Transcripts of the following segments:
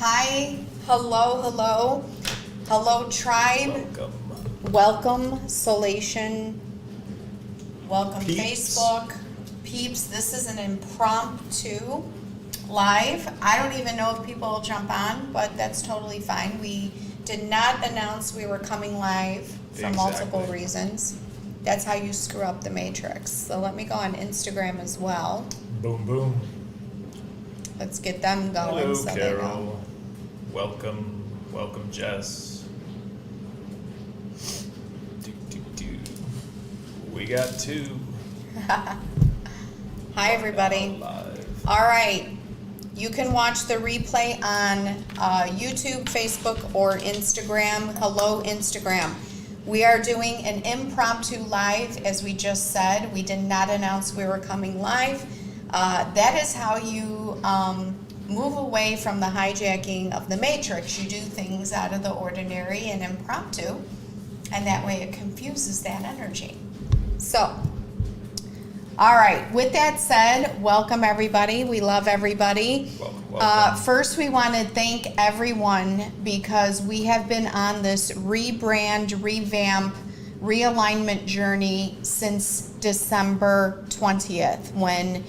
Hi, hello tribe. Welcome Soulation. Welcome Peeps. Facebook. Peeps, this is an impromptu live. I don't even know if people will jump on, but that's totally fine. We did not announce we were coming live for multiple Exactly. reasons. That's how you screw up the matrix. So let me go on Instagram as well. Boom, boom. Let's get them going. Hello, so they know. Carol. Welcome, Jess. Do. We got two. Hi, everybody. Live. All right. You can watch the replay on YouTube, Facebook, or Instagram. Hello, Instagram. We are doing an impromptu live, as we just said. We did not announce we were coming live. That is how you move away from the hijacking of the matrix. You do things out of the ordinary and impromptu, and that way it confuses that energy. So, all right, with that said, welcome everybody. We love everybody. Welcome. First, we want to thank everyone because we have been on this rebrand, revamp, realignment journey since December 20th when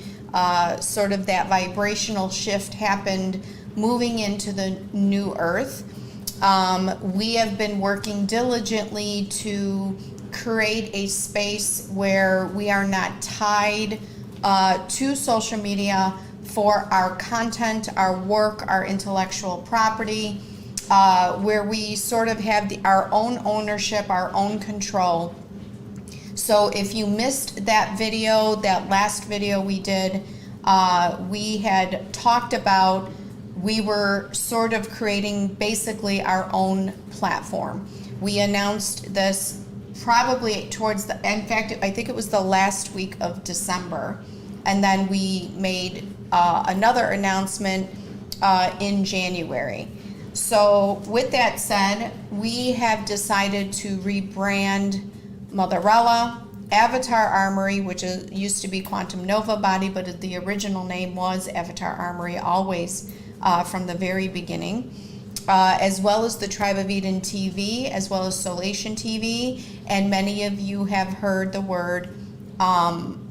sort of that vibrational shift happened moving into the new earth. We have been working diligently to create a space where we are not tied to social media for our content, our work, our intellectual property, where we sort of have our own ownership, our own control. So if you missed that video, that last video we did, we had talked about we were sort of creating basically our own platform. We announced this probably towards the, in fact, I think it was the last week of December. And then we made another announcement in January. So with that said, we have decided to rebrand Motherella, Avatar Armory, which used to be Quantum Nova Body, but the original name was Avatar Armory always from the very beginning, as well as the Tribe of Eden TV, as well as Soulation TV, and many of you have heard the word Hard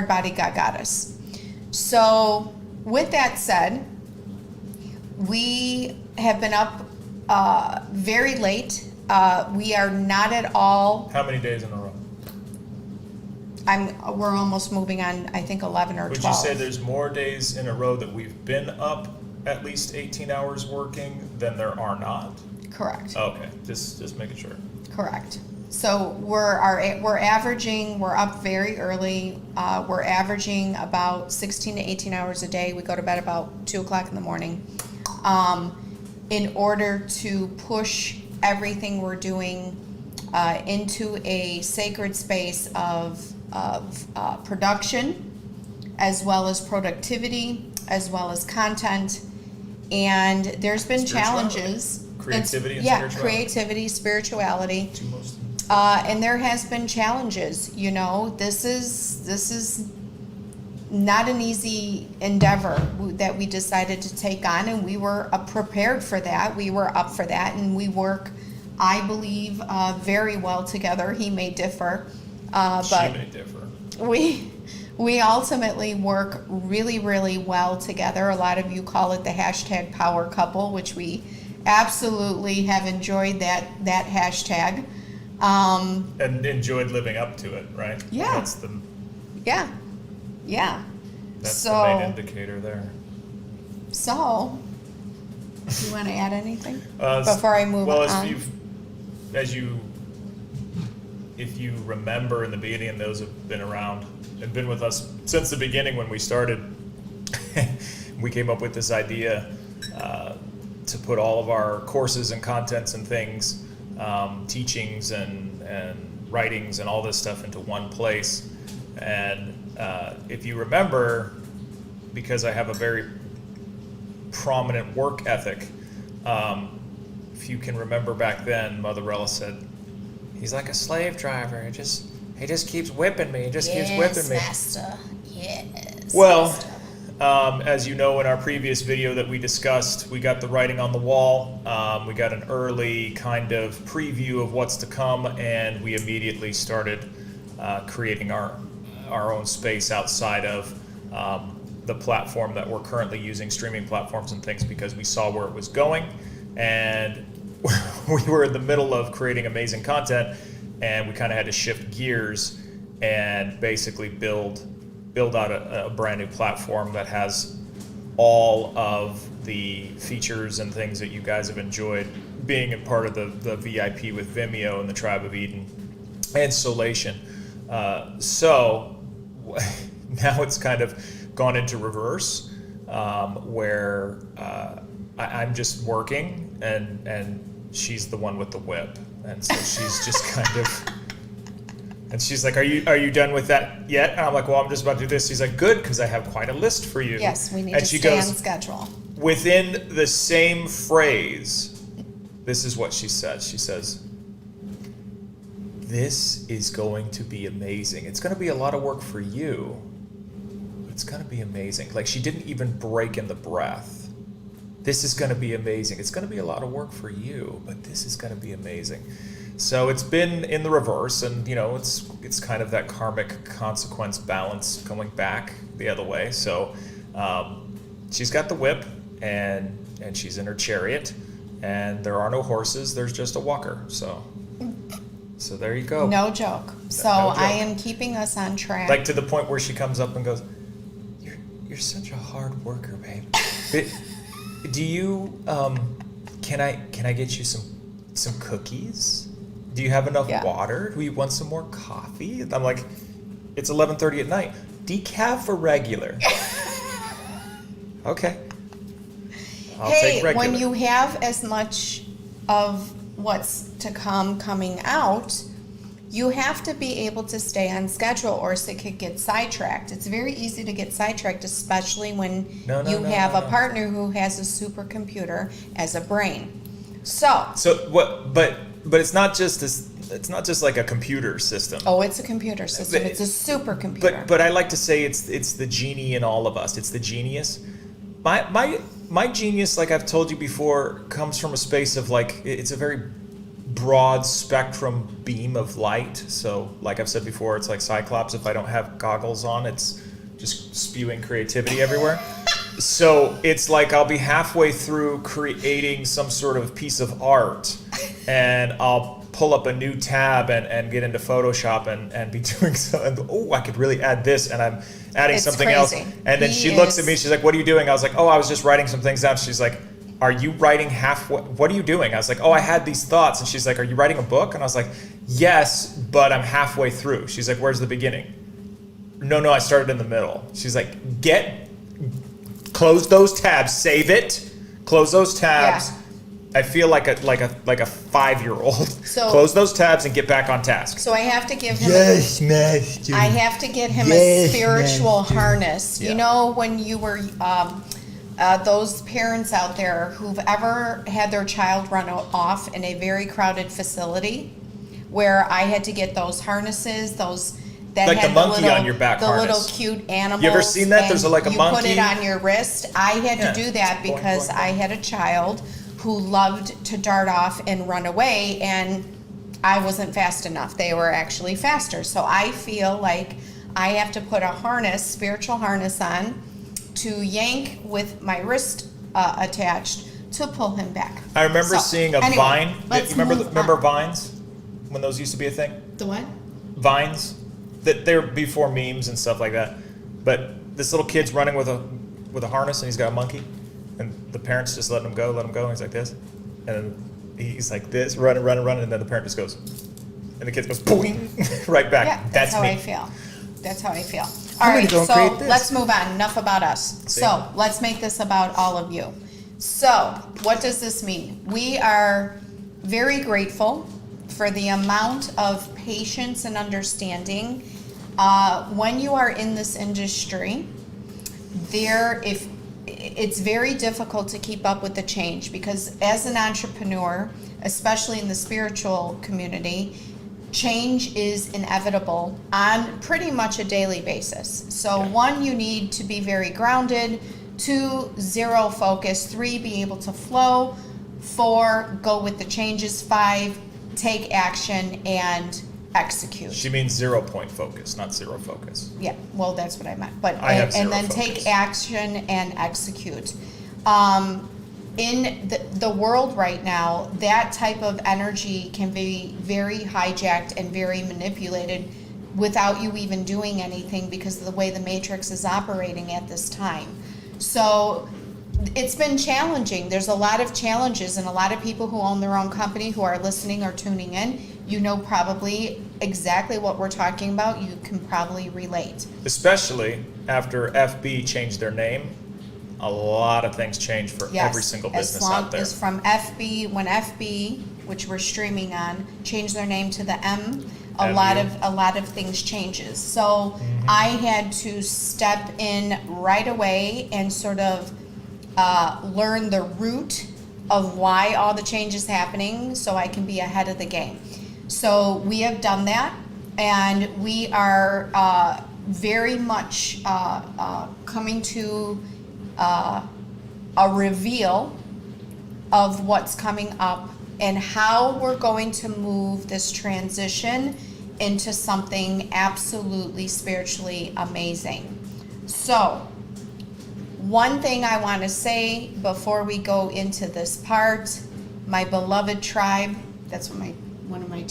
Body God Goddess. So with that said, we have been up very late. We are not at all. How many days in a row? We're almost moving on, I think 11 or 12. Would you say there's more days in a row that we've been up at least 18 hours working than there are not? Correct. Okay, just making sure. Correct. So we're averaging, we're up very early. We're averaging about 16 to 18 hours a day. We go to bed about 2 o'clock in the morning in order to push everything we're doing into a sacred space of production, as well as productivity, as well as content. And there's been challenges. Creativity and spirituality. Creativity, spirituality. Two most. And there has been challenges. You know, this is not an easy endeavor that we decided to take on, and we were prepared for that. We were up for that, and we work, I believe, very well together. He may differ, but She may differ. we ultimately work really, really well together. A lot of you call it the hashtag power couple, which we absolutely have enjoyed that hashtag. And enjoyed living up to it, right? Yeah. That's the main indicator there. So, you want to add anything Uh, before I move well, on? if you remember in the beginning, and those have been around and been with us since the beginning when we started, we came up with this idea to put all of our courses and contents and things, teachings and writings and all this stuff into one place. And if you remember, because I have a very prominent work ethic, if you can remember back then, Motherella said, he's like a slave driver. He just keeps whipping me. He just keeps whipping me. Yes, master. Yes. Well, master. as you know, in our previous video that we discussed, we got the writing on the wall. We got an early kind of preview of what's to come, and we immediately started creating our own space outside of the platform that we're currently using, streaming platforms and things, because we saw where it was going, and we were in the middle of creating amazing content, and we kind of had to shift gears and basically build out a brand new platform that has all of the features and things that you guys have enjoyed being a part of the VIP with Vimeo and the Tribe of Eden and Soulation. So now it's kind of gone into reverse, where I'm just working and she's the one with the whip, and so she's just kind of, and she's like, are you done with that yet? And I'm like, well, I'm just about to do this. She's like, good, because I have quite a list for you. Yes, we need and to she stay goes, on schedule. within the same phrase, this is what she says. She says, this is going to be amazing. It's going to be a lot of work for you, but it's going to be amazing. Like, she didn't even break in the breath. This is going to be amazing. It's going to be a lot of work for you, but this is going to be amazing. So it's been in the reverse, and it's kind of that karmic consequence balance going back the other way. So she's got the whip, and she's in her chariot, and there are no horses. There's just a walker. So there you go. No joke. So No joke. I am keeping us on track. Like, to the point where she comes up and goes, "You're such a hard worker, babe. Do you can I get you some cookies? Do you have enough water? Do you want some more coffee?" I'm like, it's 11:30 at night. Decaf or regular? Okay. I'll take regular. When you have as much of what's to come coming out, you have to be able to stay on schedule, or else it could get sidetracked. It's very easy to get sidetracked, especially when you have a partner who has a supercomputer as a brain. So what? But it's not just this. It's not just like a computer system. Oh, it's a computer system. It's a supercomputer. But I like to say it's the genie in all of us. It's the genius. My genius, like I've told you before, comes from a space of, like, it's a very broad spectrum beam of light. So, like I've said before, it's like Cyclops. If I don't have goggles on, it's just spewing creativity everywhere. So it's like I'll be halfway through creating some sort of piece of art, and I'll pull up a new tab and get into Photoshop and be doing something. Oh, I could really add this, and I'm adding something else. And then she looks at me, she's like, "What are you doing?" I was like, "Oh, I was just writing some things down." She's like, "Are you writing halfway? What are you doing?" I was like, "Oh, I had these thoughts." And she's like, "Are you writing a book?" And I was like, "Yes, but I'm halfway through." She's like, "Where's the beginning?" No, I started in the middle. She's like, close those tabs, save it, close those tabs. Yeah. I feel like a 5-year-old. So close those tabs and get back on task. So I have to give him Master. I have to get him a spiritual Master. harness. Yeah. You know, when you were those parents out there who've ever had their child run off in a very crowded facility, where I had to get those harnesses, that like had the monkey little, on your back the harness. Little cute animals. You ever seen that? There's like a monkey. You put it on your wrist. I had to do that because I had a child who loved to dart off and run away, and I wasn't fast enough. They were actually faster. So I feel like I have to put a spiritual harness on, to yank with my wrist attached to pull him back. I remember seeing a vine. Let's remember Vines? When those used to be a thing? The what? Vines. That they're before memes and stuff like that. But this little kid's running with a harness, and he's got a monkey, and the parents just let him go, and he's like this, and then he's like this, running, and then the parent just goes, and the kid goes boing, right back. Yeah, that's how I feel. That's how I feel. All I'm right, gonna go so create this. let's move on. Enough about us. See? So let's make this about all of you. So what does this mean? We are very grateful for the amount of patience and understanding. When you are in this industry, it's very difficult to keep up with the change, because as an entrepreneur, especially in the spiritual community, change is inevitable on pretty much a daily basis. So 1, you need to be very grounded. 2, zero focus. 3, be able to flow. 4, go with the changes. 5, take action and execute. She means 0 point focus, not zero focus. Yeah, well, that's what I meant. But I have and zero then focus. take action and execute. In the world right now, that type of energy can be very hijacked and very manipulated without you even doing anything because of the way the matrix is operating at this time. So it's been challenging. There's a lot of challenges, and a lot of people who own their own company who are listening or tuning in, you know probably exactly what we're talking about. You can probably relate. Especially after FB changed their name, a lot of things changed for every single business out there. As from FB, when FB, which we're streaming on, changed their name to the M, a lot of things changes. So I had to step in right away and sort of learn the root of why all the change is happening so I can be ahead of the game. So we have done that, and we are very much coming to a reveal of what's coming up and how we're going to move this transition into something absolutely spiritually amazing. So, one thing I want to say before we go into this part, my beloved tribe, that's what one of my I'm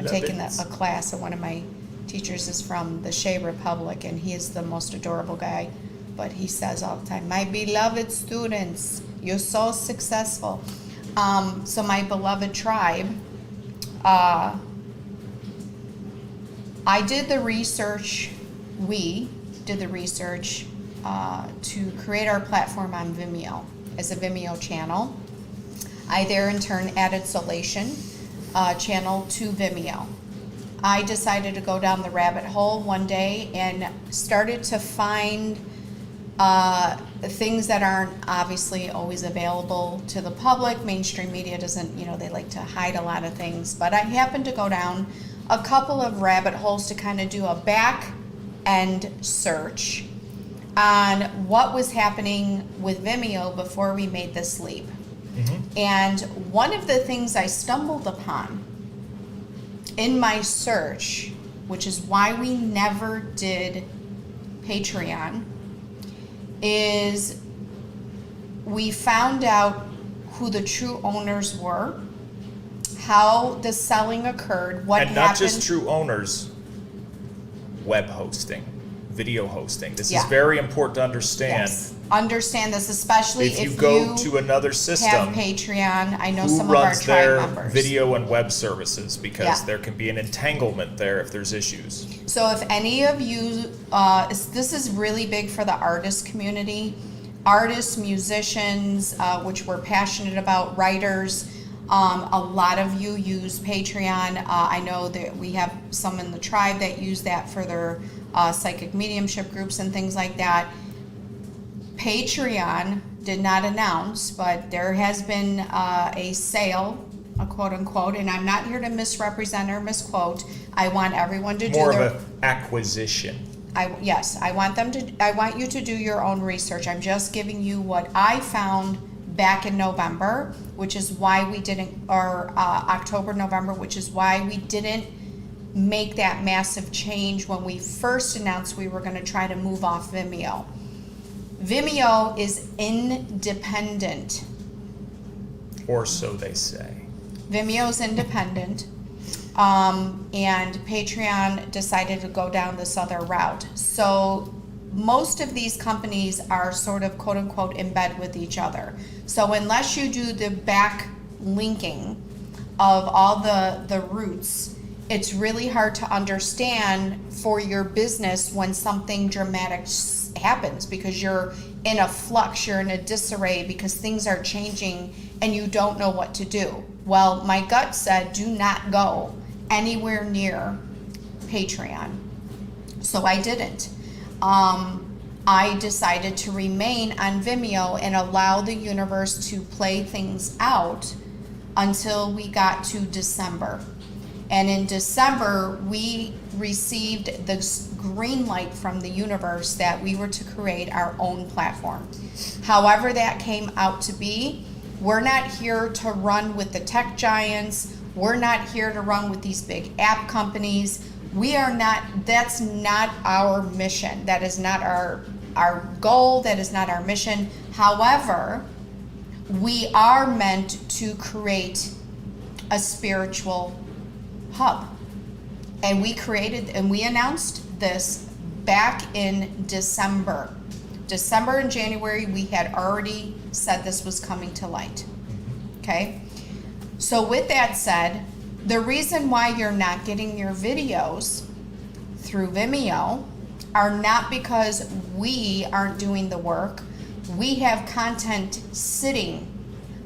taking a class, and one of my teachers is from the Shea Republic, and he is the most adorable guy. But he says all the time, my beloved students, you're so successful. So my beloved tribe, I did the research, we did the research to create our platform on Vimeo as a Vimeo channel. I there in turn added Soulation channel to Vimeo. I decided to go down the rabbit hole one day and started to find things that aren't obviously always available to the public. Mainstream media doesn't, they like to hide a lot of things. But I happened to go down a couple of rabbit holes to kind of do a back end search on what was happening with Vimeo before we made this leap. And one of the things I stumbled upon in my search, which is why we never did Patreon, is we found out who the true owners were, how the selling occurred, what happened. And not just true owners, web hosting, video hosting. This is very important to understand. Yes. Understand this, especially if you go to another system, have Patreon. I know who some of our runs tribe their members. video and web services, because there can be an entanglement there if there's issues. So if any of you, this is really big for the artist community, artists, musicians, which we're passionate about, writers. A lot of you use Patreon. I know that we have some in the tribe that use that for their psychic mediumship groups and things like that. Patreon did not announce, but there has been a sale, a quote unquote, and I'm not here to misrepresent or misquote. I want everyone to do more of an acquisition. I want you to do your own research. I'm just giving you what I found back in November, which is why we didn't, or October, November, which is why we didn't make that massive change when we first announced we were going to try to move off Vimeo. Vimeo is independent. Or so they say. Vimeo is independent. And Patreon decided to go down this other route. So most of these companies are sort of quote unquote in bed with each other. So unless you do the back linking of all the roots, it's really hard to understand for your business when something dramatic happens, because you're in a flux, you're in a disarray, because things are changing and you don't know what to do. Well, my gut said do not go anywhere near Patreon. So I didn't. I decided to remain on Vimeo and allow the universe to play things out until we got to December. And in December, we received this green light from the universe that we were to create our own platform. However that came out to be, we're not here to run with the tech giants. We're not here to run with these big app companies. We are not, that's not our mission. That is not our goal. That is not our mission. However, we are meant to create a spiritual hub. And we announced this back in December. December and January, we had already said this was coming to light. Okay? So with that said, the reason why you're not getting your videos through Vimeo are not because we aren't doing the work. We have content sitting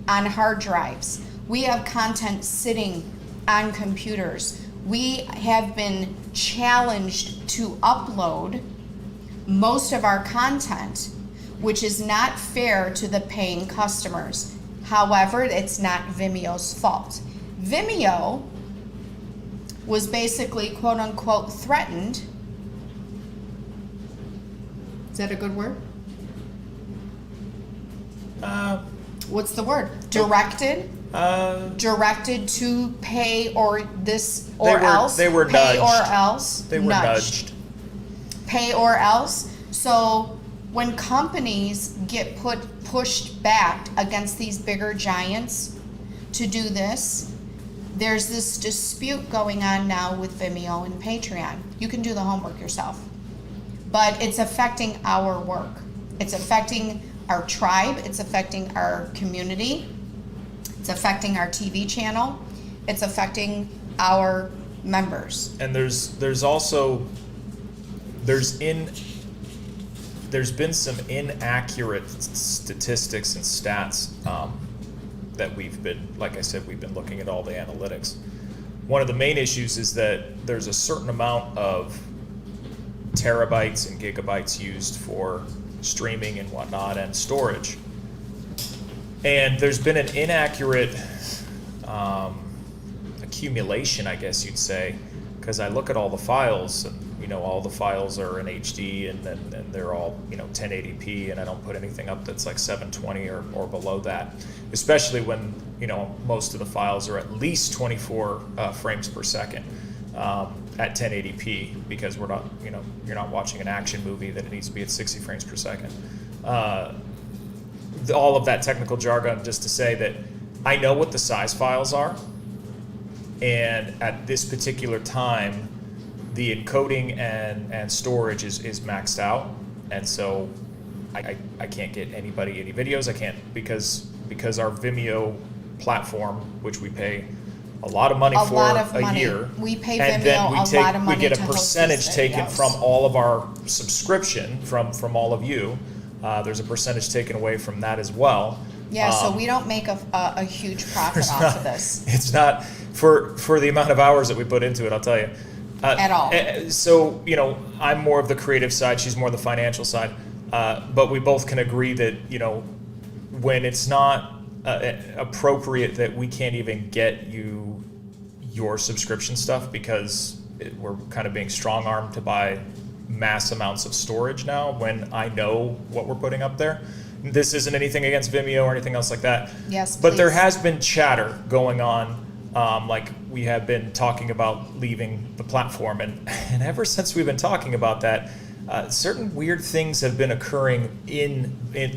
on hard drives. We have content sitting on computers. We have been challenged to upload most of our content, which is not fair to the paying customers. However, it's not Vimeo's fault. Vimeo was basically quote unquote threatened. Is that a good word? What's the word? Directed? Directed to pay or this or else. They were pay nudged. or else. They were nudged. Pay or else. So when companies get pushed back against these bigger giants to do this, there's this dispute going on now with Vimeo and Patreon. You can do the homework yourself. But it's affecting our work. It's affecting our tribe. It's affecting our community. It's affecting our TV channel. It's affecting our members. And there's been some inaccurate statistics and stats that we've been looking at all the analytics. One of the main issues is that there's a certain amount of terabytes and gigabytes used for streaming and whatnot and storage. And there's been an inaccurate accumulation, I guess you'd say, because I look at all the files, and all the files are in HD, and they're all 1080p, and I don't put anything up that's like 720 or below that, especially when most of the files are at least 24 frames per second at 1080p, because we're not you're not watching an action movie that it needs to be at 60 frames per second. All of that technical jargon just to say that I know what the size files are, and at this particular time the encoding and storage is maxed out, and so I can't get anybody any videos. I can't because our Vimeo platform, which we pay a lot of money for a year, we pay and Vimeo then lot of money we get to a host percentage these taken videos. from all of our subscription from all of you. There's a percentage taken away from that as well. Yeah, so we don't make a huge profit off of this. It's not for the amount of hours that we put into it, I'll tell you. At all. So, I'm more of the creative side, she's more the financial side. But we both can agree that, when it's not appropriate that we can't even get you your subscription stuff because we're kind of being strong-armed to buy mass amounts of storage now when I know what we're putting up there. This isn't anything against Vimeo or anything else like that. Yes, but there please. has been chatter going on, like we have been talking about leaving the platform, and ever since we've been talking about that, certain weird things have been occurring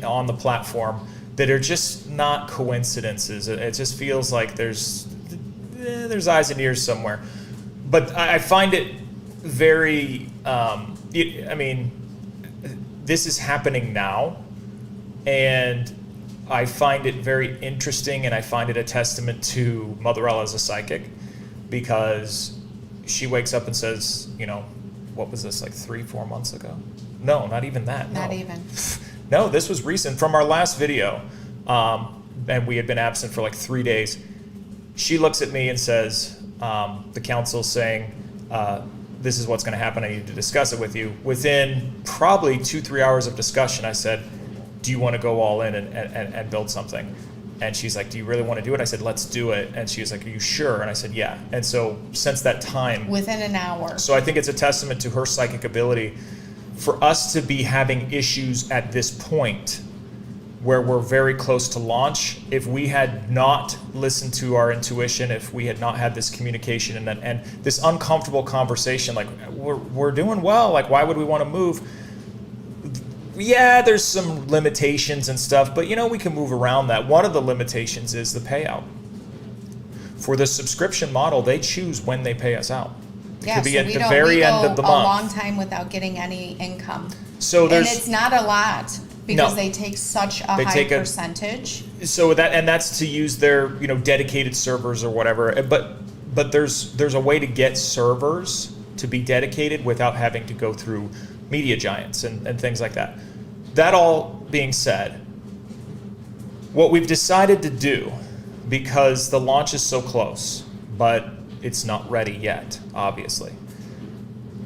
on the platform that are just not coincidences. It just feels like there's eyes and ears somewhere. But I find it very, this is happening now, and I find it very interesting, and I find it a testament to Motherella as a psychic, because she wakes up and says, what was this, like 3-4 months ago? No, not even that. Not no. even. No, this was recent from our last video, and we had been absent for like 3 days. She looks at me and says, the council's saying, this is what's going to happen. I need to discuss it with you. Within probably 2-3 hours of discussion, I said, do you want to go all in and build something? And she's like, do you really want to do it? I said, let's do it. And she was like, are you sure? And I said, yeah. And so since that time, Within an hour. so I think it's a testament to her psychic ability for us to be having issues at this point where we're very close to launch. If we had not listened to our intuition, if we had not had this communication and this uncomfortable conversation, like we're doing well, like why would we want to move? Yeah, there's some limitations and stuff, but we can move around that. One of the limitations is the payout. For the subscription model, they choose when they pay us out. It Yeah, could be so at we the don't, very we end go of the a month. long time without getting any income. So And it's not a lot because No. they take such a They high take a- percentage. So that's to use their dedicated servers or whatever. But there's a way to get servers to be dedicated without having to go through media giants and things like that. That all being said, what we've decided to do, because the launch is so close, but it's not ready yet, obviously.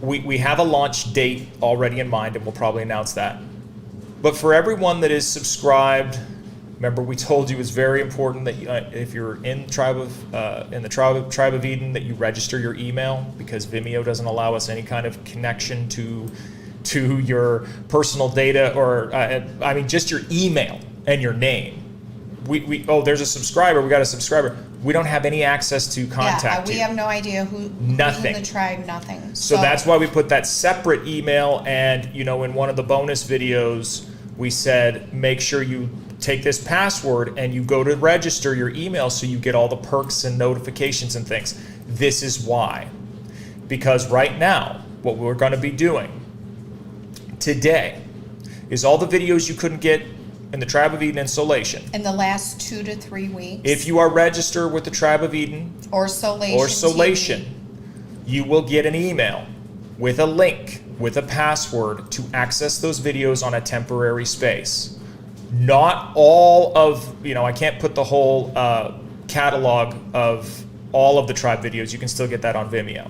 We have a launch date already in mind, and we'll probably announce that. But for everyone that is subscribed, remember we told you it's very important that if you're in the tribe of Eden, that you register your email, because Vimeo doesn't allow us any kind of connection to your personal data, or just your email and your name. There's a subscriber. We got a subscriber. We don't have any access to contact we you. have no idea who's Nothing. in the tribe. Nothing. So that's why we put that separate email. And in one of the bonus videos, we said make sure you take this password and you go to register your email so you get all the perks and notifications and things. This is why. Because right now, what we're going to be doing today is all the videos you couldn't get in the Tribe of Eden and Soulation. in the last 2 to 3 weeks. If you are registered with the Tribe of Eden or Soulation. or Soulation, TV. you will get an email with a link, with a password to access those videos on a temporary space. Not all of, I can't put the whole catalog of all of the Tribe videos. You can still get that on Vimeo.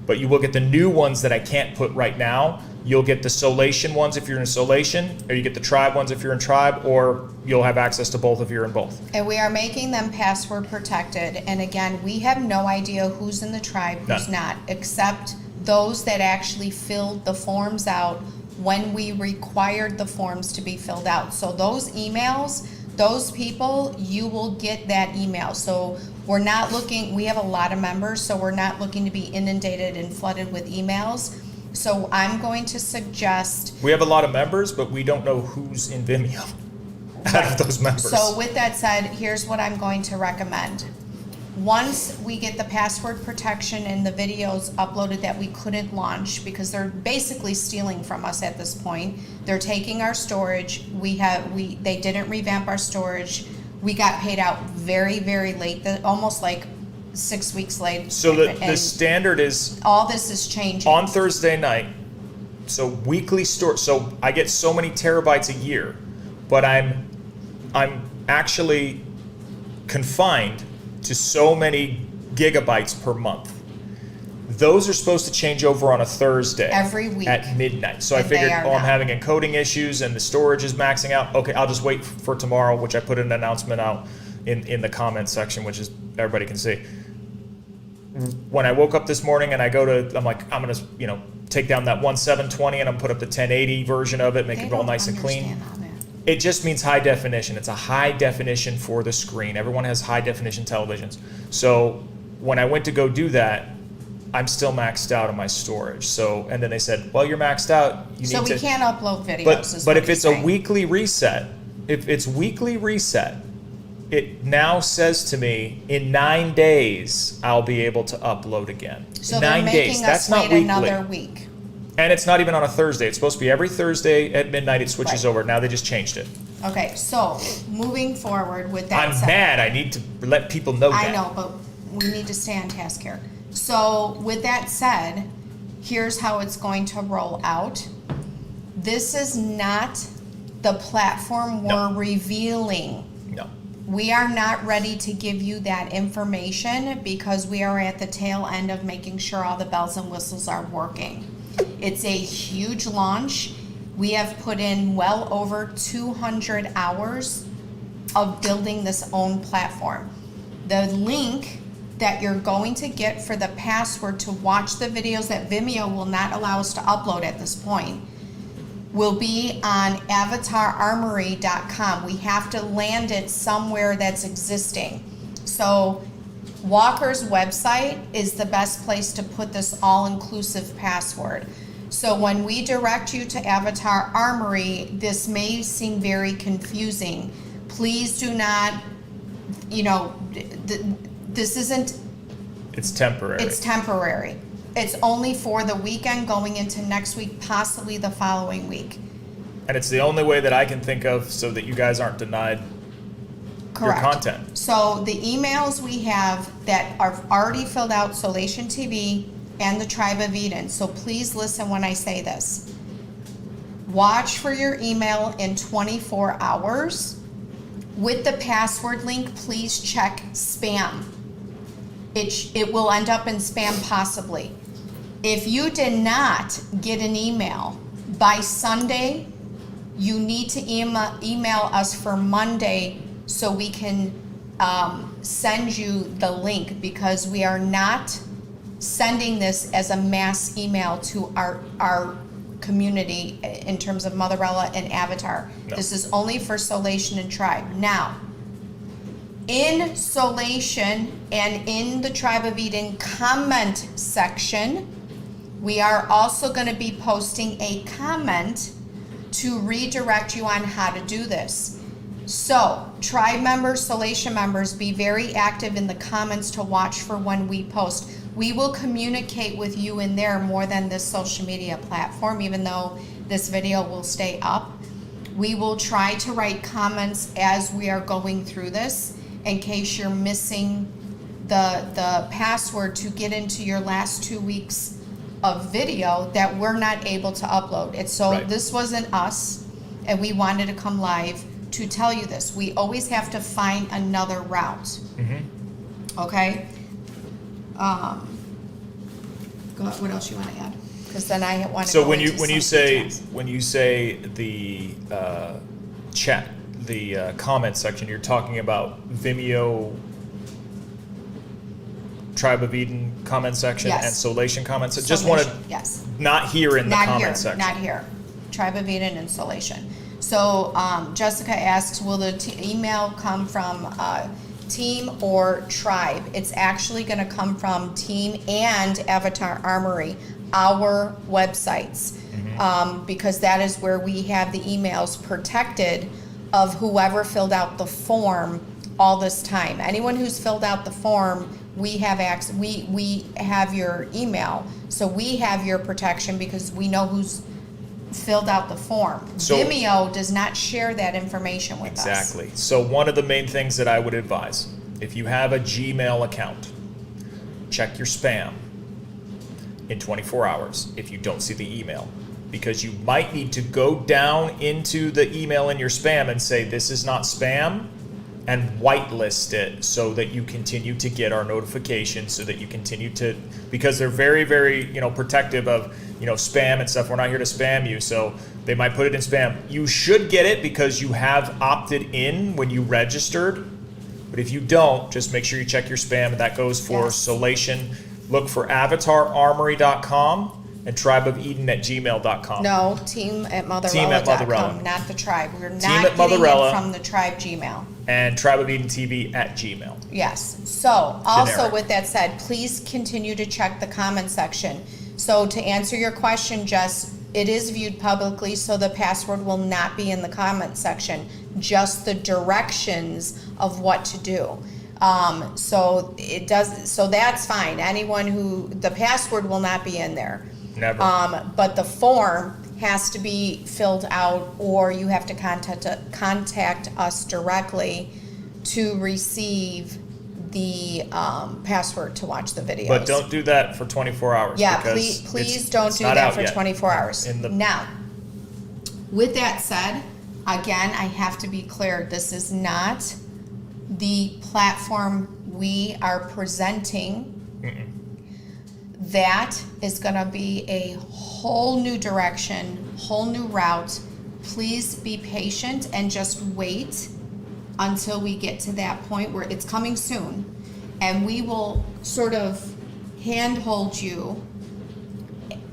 But you will get the new ones that I can't put right now. You'll get the Soulation ones if you're in Soulation, or you get the Tribe ones if you're in Tribe, or you'll have access to both if you're in both. And we are making them password protected. And again, we have no idea who's in the tribe, who's None. not, except those that actually filled the forms out when we required the forms to be filled out. So those emails, those people, you will get that email. So we're not looking, we have a lot of members, so we're not looking to be inundated and flooded with emails. So I'm going to suggest, We have a lot of members, but we don't know who's in Vimeo out of those members. so with that said, here's what I'm going to recommend. Once we get the password protection and the videos uploaded that we couldn't launch, because they're basically stealing from us at this point. They're taking our storage. They didn't revamp our storage. We got paid out very, very late, almost like 6 weeks late. So the And standard is all this is changing. on Thursday night. So weekly store. So I get so many terabytes a year, but I'm actually confined to so many gigabytes per month. Those are supposed to change over on a Thursday. Every week. At midnight. So I And they figured, are I'm not. having encoding issues and the storage is maxing out. Okay, I'll just wait for tomorrow, which I put an announcement out in the comments section, which is everybody can see. When I woke up this morning and I go to, I'm like, I'm gonna, take down that 1720 and I'm put up the 1080 version of it, make They it all don't nice and clean. understand all that. It just means high definition. It's a high definition for the screen. Everyone has high definition televisions. So when I went to go do that, I'm still maxed out on my storage. So, and then they said, well, you're maxed out. You So need we to, can't upload videos. but is but what if he's it's a saying. weekly reset, it now says to me in 9 days I'll be able to upload again. So 9 they're days. making That's us not wait weekly. another week. And it's not even on a Thursday. It's supposed to be every Thursday at midnight. It switches Right. over. Now they just changed it. Okay, so moving forward with that I'm said- mad. I need to let people know that. I know, but we need to stay on task here. So with that said, here's how it's going to roll out. This is not the platform we're No. revealing. No. We are not ready to give you that information because we are at the tail end of making sure all the bells and whistles are working. It's a huge launch. We have put in well over 200 hours of building this own platform. The link that you're going to get for the password to watch the videos that Vimeo will not allow us to upload at this point will be on avatararmory.com. We have to land it somewhere that's existing. So Walker's website is the best place to put this all-inclusive password. So when we direct you to Avatar Armory, this may seem very confusing. Please do not, this isn't. It's temporary. It's temporary. It's only for the weekend going into next week, possibly the following week. And it's the only way that I can think of so that you guys aren't denied Correct. your content. So the emails we have that are already filled out, Soulation TV and the Tribe of Eden. So please listen when I say this. Watch for your email in 24 hours. With the password link, please check spam. It will end up in spam possibly. If you did not get an email by Sunday, you need to email us for Monday so we can send you the link, because we are not sending this as a mass email to our community in terms of Motherella and Avatar. No. This is only for Soulation and Tribe. Now, in Soulation and in the Tribe of Eden comment section, we are also going to be posting a comment to redirect you on how to do this. So, Tribe members, Soulation members, be very active in the comments to watch for when we post. We will communicate with you in there more than this social media platform, even though this video will stay up. We will try to write comments as we are going through this in case you're missing the password to get into your last 2 weeks of video that we're not able to upload. It's so Right. This wasn't us, and we wanted to come live to tell you this. We always have to find another route. Okay? Go ahead, what else you want to add? Because then I want to. So go when into you some say details. the chat, the comment section, you're talking about Vimeo, Tribe of Eden comment section, Yes. and Soulation comment section. Just want to yes. not here in the Not comment here, section. not here. Tribe of Eden and Soulation. So Jessica asks, will the email come from Team or Tribe? It's actually going to come from Team and Avatar Armory, our websites, because that is where we have the emails protected of whoever filled out the form all this time. Anyone who's filled out the form, we have access. We have your email, so we have your protection because we know who's filled out the form. So- Vimeo does not share that information with us. Exactly. So one of the main things that I would advise, if you have a Gmail account, check your spam in 24 hours if you don't see the email, because you might need to go down into the email in your spam and say, this is not spam, and whitelist it so that you continue to get our notifications, so that you continue to, because they're very, very, protective of, spam and stuff. We're not here to spam you, so they might put it in spam. You should get it because you have opted in when you registered, but if you don't, just make sure you check your spam, and that goes for Yes. Soulation. Look for avatararmory.com and tribeofeden@gmail.com. No, team at Motherella.com, Team at Motherella. not the Tribe. We're not Team at getting Motherella. it from the Tribe Gmail. And tribeofedentv@gmail. Yes. So also Generic. with that said, please continue to check the comment section. So to answer your question, Jess, it is viewed publicly, so the password will not be in the comment section, just the directions of what to do. So it does, so that's fine. Anyone who, the password will not be in there. Never. But the form has to be filled out, or you have to contact us directly to receive the password to watch the videos. But don't do that for 24 hours. Yeah, because please don't it's do not that out for yet. 24 hours. In the- Now, with that said, again, I have to be clear, this is not the platform we are presenting. That is going to be a whole new direction, whole new route. Please be patient and just wait until we get to that point where it's coming soon, and we will sort of handhold you.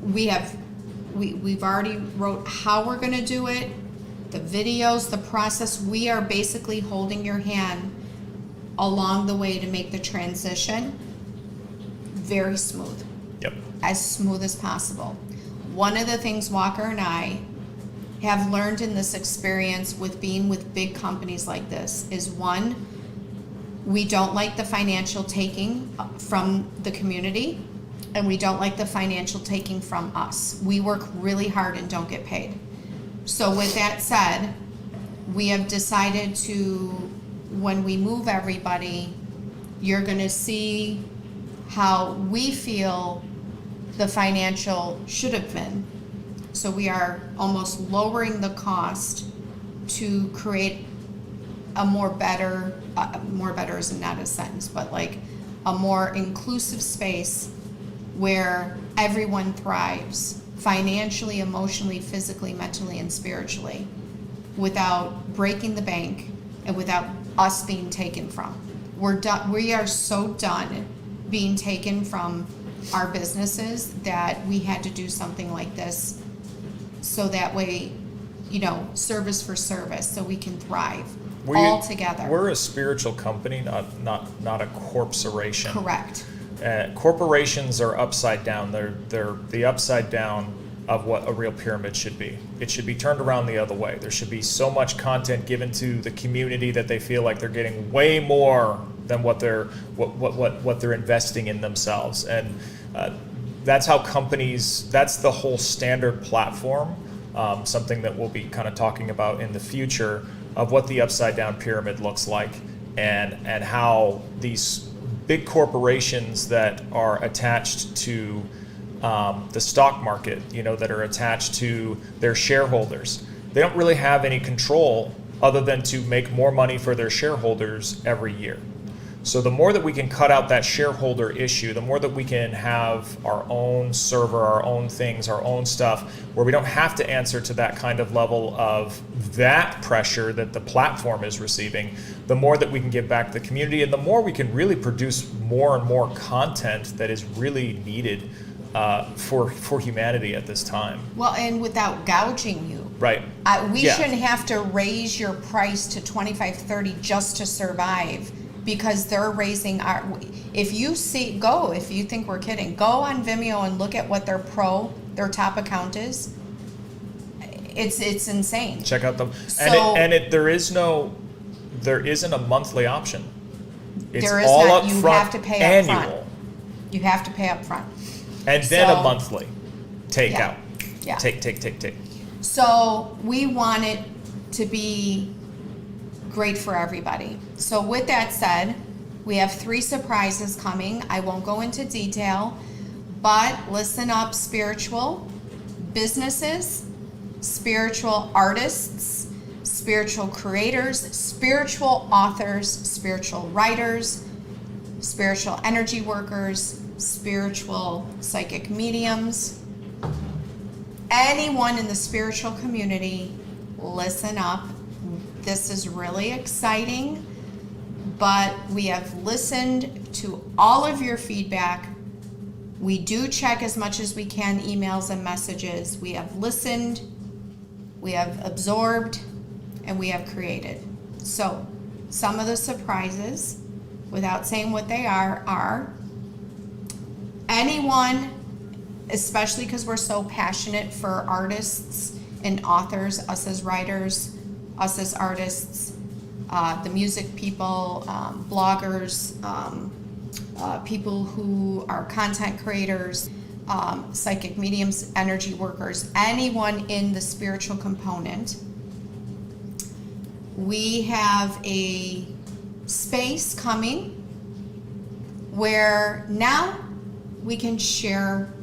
We've already wrote how we're going to do it, the videos, the process. We are basically holding your hand along the way to make the transition very smooth. Yep. As smooth as possible. One of the things Walker and I have learned in this experience with being with big companies like this is, one, we don't like the financial taking from the community, and we don't like the financial taking from us. We work really hard and don't get paid. So with that said, we have decided to, when we move everybody, you're gonna see how we feel the financial should have been. So we are almost lowering the cost to create a more better is not a sentence, but like a more inclusive space where everyone thrives financially, emotionally, physically, mentally, and spiritually, without breaking the bank and without us being taken from. We are so done being taken from our businesses that we had to do something like this, so that way, service for service, so we can thrive all together. We're a spiritual company, not a corporation. Correct. Corporations are upside down. They're the upside down of what a real pyramid should be. It should be turned around the other way. There should be so much content given to the community that they feel like they're getting way more than what they're investing in themselves. And that's how companies. That's the whole standard platform. Something that we'll be kind of talking about in the future of what the upside down pyramid looks like, and how these big corporations that are attached to the stock market, that are attached to their shareholders, they don't really have any control other than to make more money for their shareholders every year. So the more that we can cut out that shareholder issue, the more that we can have our own server, our own things, our own stuff, where we don't have to answer to that kind of level of that pressure that the platform is receiving, the more that we can give back to the community, and the more we can really produce more and more content that is really needed for humanity at this time. Well, and without gouging you. Right. We shouldn't have to raise your price to $25, $30 just to survive, because they're raising our. If you think we're kidding, go on Vimeo and look at what their top account is. It's insane. Check out them. So, there isn't a monthly option. It's there is all not. up You front, have to pay up annual. front. You have to pay up front. And then a monthly takeout. Yeah. Take. So we want it to be great for everybody. So with that said, we have 3 surprises coming. I won't go into detail, but listen up, spiritual businesses, spiritual artists, spiritual creators, spiritual authors, spiritual writers, spiritual energy workers, spiritual psychic mediums. Anyone in the spiritual community, listen up. This is really exciting, but we have listened to all of your feedback. We do check as much as we can emails and messages. We have listened, we have absorbed, and we have created. So some of the surprises, without saying what they are anyone, especially because we're so passionate for artists and authors, us as writers, us as artists, the music people, bloggers, people who are content creators, psychic mediums, energy workers, anyone in the spiritual component. We have a space coming where now we can share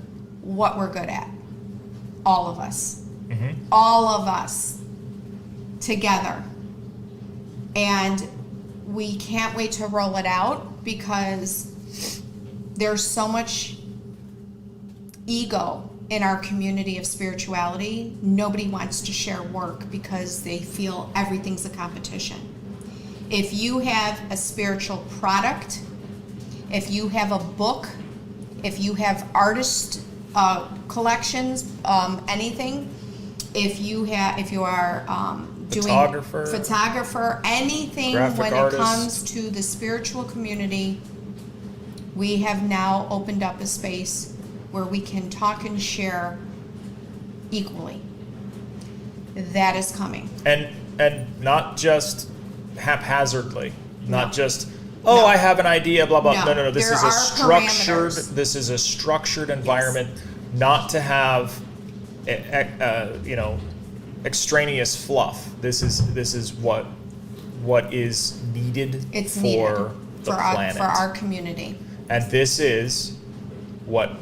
what we're good at. All of us. Mm-hmm. All of us together. And we can't wait to roll it out because there's so much ego in our community of spirituality. Nobody wants to share work because they feel everything's a competition. If you have a spiritual product, if you have a book, if you have artist collections, anything, if you are doing photographer, anything graphic when artist. it comes to the spiritual community, we have now opened up a space where we can talk and share equally. That is coming. And not just haphazardly, not No. just No. I have an idea, blah blah. No. No. This There is a are structured. parameters. This is a structured environment, not to have, extraneous fluff. This is what is needed It's for needed the planet. for our community. And this is what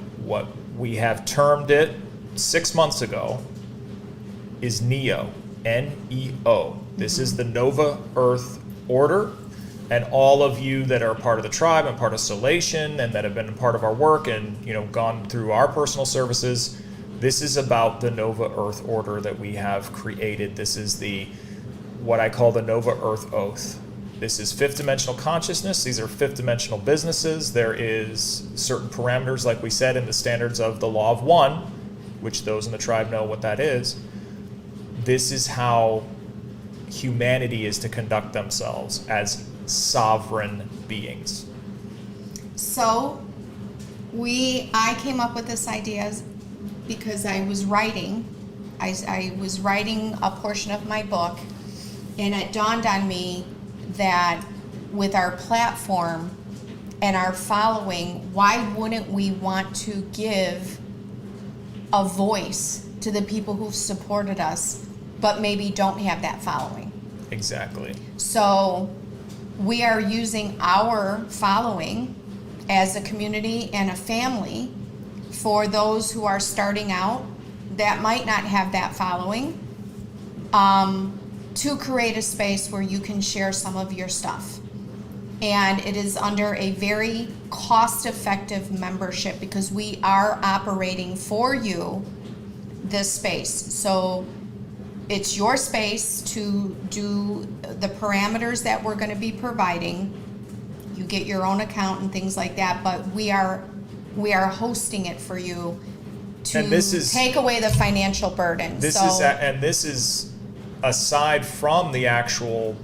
we have termed it 6 months ago is NEO, N-E-O. This is the Nova Earth Order, and all of you that are part of the tribe and part of Soulation and that have been a part of our work and gone through our personal services, this is about the Nova Earth Order that we have created. This is what I call the Nova Earth Oath. This is fifth dimensional consciousness. These are fifth dimensional businesses. There is certain parameters, like we said, in the standards of the Law of One, which those in the tribe know what that is. This is how humanity is to conduct themselves as sovereign beings. So I came up with this idea because I was writing a portion of my book, and it dawned on me that with our platform and our following, why wouldn't we want to give a voice to the people who've supported us but maybe don't have that following? Exactly. So we are using our following as a community and a family for those who are starting out that might not have that following, to create a space where you can share some of your stuff. And it is under a very cost-effective membership because we are operating for you this space. So it's your space to do the parameters that we're going to be providing. You get your own account and things like that, but we are hosting it for you to take away the financial burden. This is aside from the actual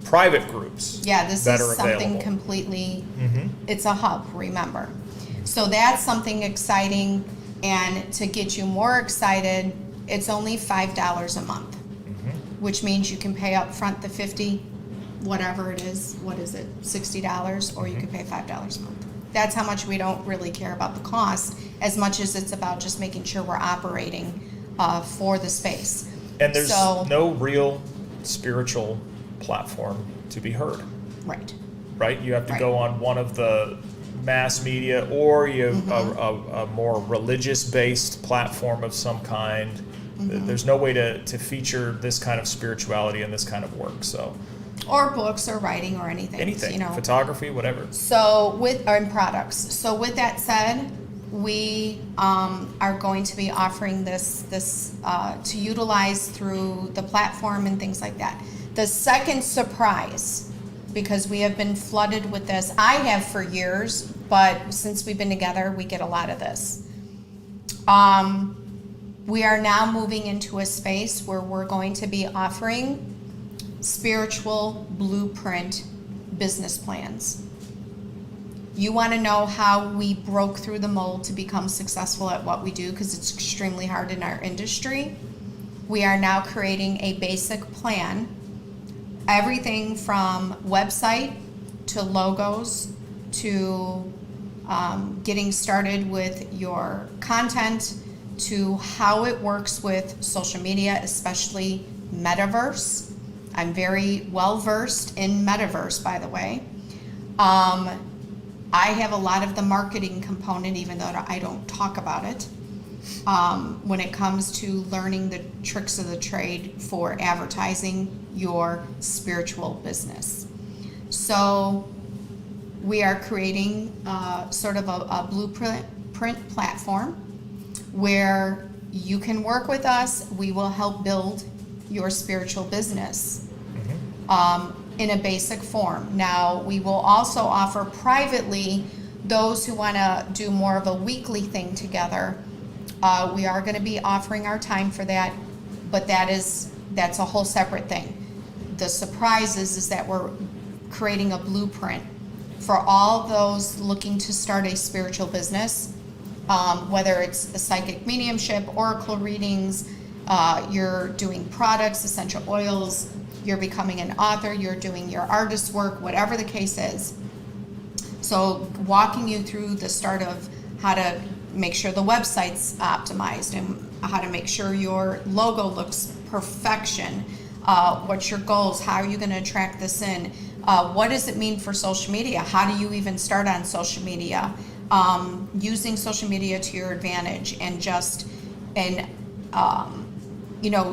private groups. Yeah, this that is are something available. Completely. Mm-hmm. It's a hub, remember. So that's something exciting, and to get you more excited, it's only $5 a month, which means you can pay up front the $50, whatever it is. What is it? $60, or you can pay $5 a month. That's how much we don't really care about the cost as much as it's about just making sure we're operating for the space. And there's no real spiritual platform to be heard. Right? You have to go on one of the mass media, or you have a more religious-based platform of some kind. There's no way to feature this kind of spirituality and this kind of work. So, or books or writing or anything. Photography, whatever. So and products. So with that said, we are going to be offering this to utilize through the platform and things like that. The second surprise, because we have been flooded with this, I have for years, but since we've been together, we get a lot of this. We are now moving into a space where we're going to be offering spiritual blueprint business plans. You want to know how we broke through the mold to become successful at what we do, because it's extremely hard in our industry. We are now creating a basic plan, everything from website to logos to getting started with your content to how it works with social media, especially metaverse. I'm very well versed in metaverse, by the way. I have a lot of the marketing component, even though I don't talk about it, when it comes to learning the tricks of the trade for advertising your spiritual business. So we are creating sort of a blueprint platform where you can work with us. We will help build your spiritual business. in a basic form. Now, we will also offer privately those who want to do more of a weekly thing together. We are going to be offering our time for that, but that's a whole separate thing. The surprise is that we're creating a blueprint for all those looking to start a spiritual business, whether it's a psychic mediumship, oracle readings, you're doing products, essential oils, you're becoming an author, you're doing your artist work, whatever the case is. So walking you through the start of how to make sure the website's optimized and how to make sure your logo looks perfection. What's your goals? How are you going to attract this in? What does it mean for social media? How do you even start on social media? Using social media to your advantage and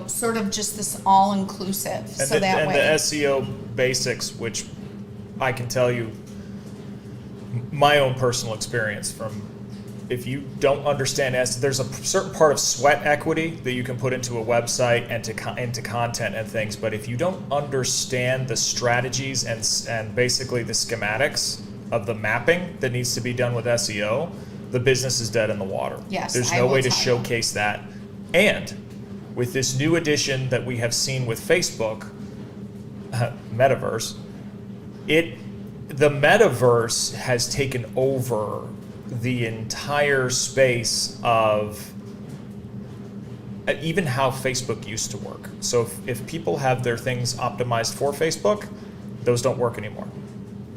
sort of just this all-inclusive. And So that way. the SEO basics, which I can tell you my own personal experience from, if you don't understand there's a certain part of sweat equity that you can put into a website and into content and things, but if you don't understand the strategies and basically the schematics of the mapping that needs to be done with SEO, the business is dead in the water. Yes, there's I no will way to tell you. showcase that. And with this new addition that we have seen with Facebook, Metaverse, the Metaverse has taken over the entire space of even how Facebook used to work. So if people have their things optimized for Facebook, those don't work anymore.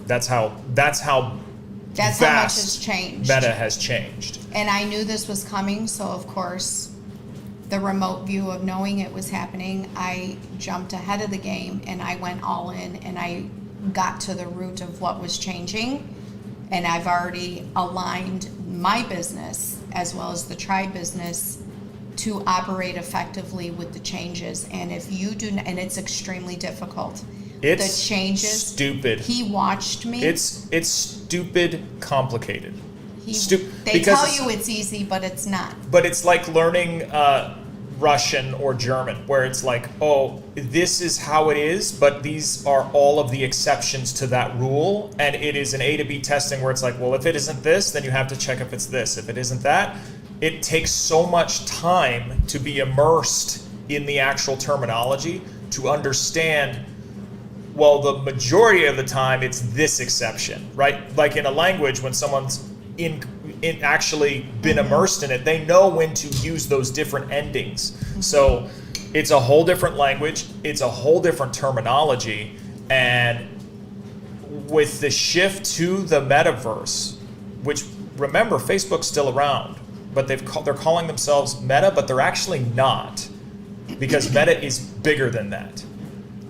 That's how how much has changed. Meta has changed. And I knew this was coming, so of course, the remote view of knowing it was happening, I jumped ahead of the game and I went all in and I got to the root of what was changing. And I've already aligned my business as well as the tribe business to operate effectively with the changes. And if you do, and it's extremely difficult. It's the changes. Stupid. He watched me. It's stupid complicated. They tell you it's easy, but it's not. But it's like learning Russian or German, where it's like, oh, this is how it is, but these are all of the exceptions to that rule, and it is an A to B testing where it's like, well, if it isn't this, then you have to check if it's this. If it isn't that, it takes so much time to be immersed in the actual terminology to understand, well, the majority of the time it's this exception, right? Like in a language, when someone's in actually been immersed in it, they know when to use those different endings. So it's a whole different language, it's a whole different terminology, and with the shift to the metaverse, which, remember, Facebook's still around, but they're calling themselves Meta, but they're actually not, because Meta is bigger than that.